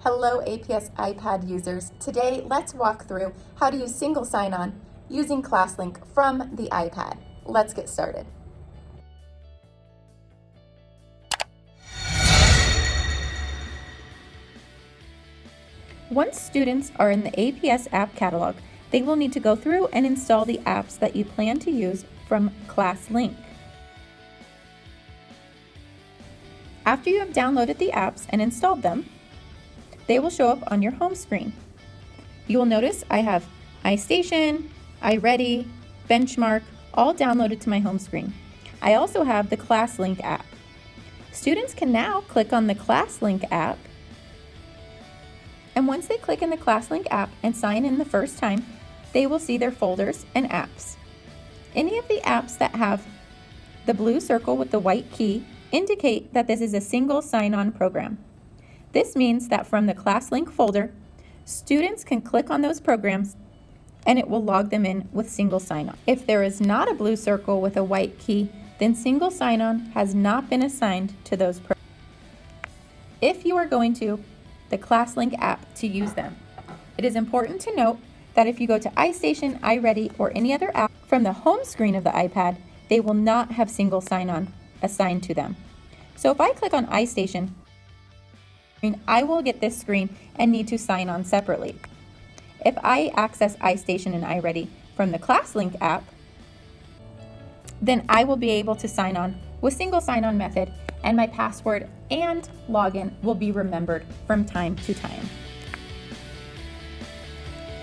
Hello APS iPad users. Today let's walk through how to use single sign-on using ClassLink from the iPad. Let's get started. Once students are in the APS App Catalog, they will need to go through and install the apps that you plan to use from ClassLink. After you have downloaded the apps and installed them, they will show up on your home screen. You will notice I have iStation, iReady, Benchmark, all downloaded to my home screen. I also have the ClassLink app. Students can now click on the ClassLink app, and once they click in the ClassLink app and sign in the first time, they will see their folders and apps. Any of the apps that have the blue circle with the white key indicate that this is a single sign-on program. This means that from the ClassLink folder, students can click on those programs and it will log them in with single sign-on. If there is not a blue circle with a white key, then single sign-on has not been assigned to those programs. If you are going to the ClassLink app to use them, it is important to note that if you go to iStation, iReady, or any other app from the home screen of the iPad, they will not have single sign-on assigned to them. So if I click on iStation, I will get this screen and need to sign on separately. If I access iStation and iReady from the ClassLink app, then I will be able to sign on with single sign-on method, and my password and login will be remembered from time to time.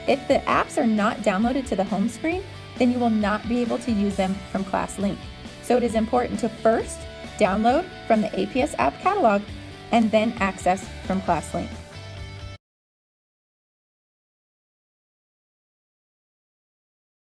If the apps are not downloaded to the home screen, then you will not be able to use them from ClassLink. So it is important to first download from the APS App Catalog and then access from ClassLink.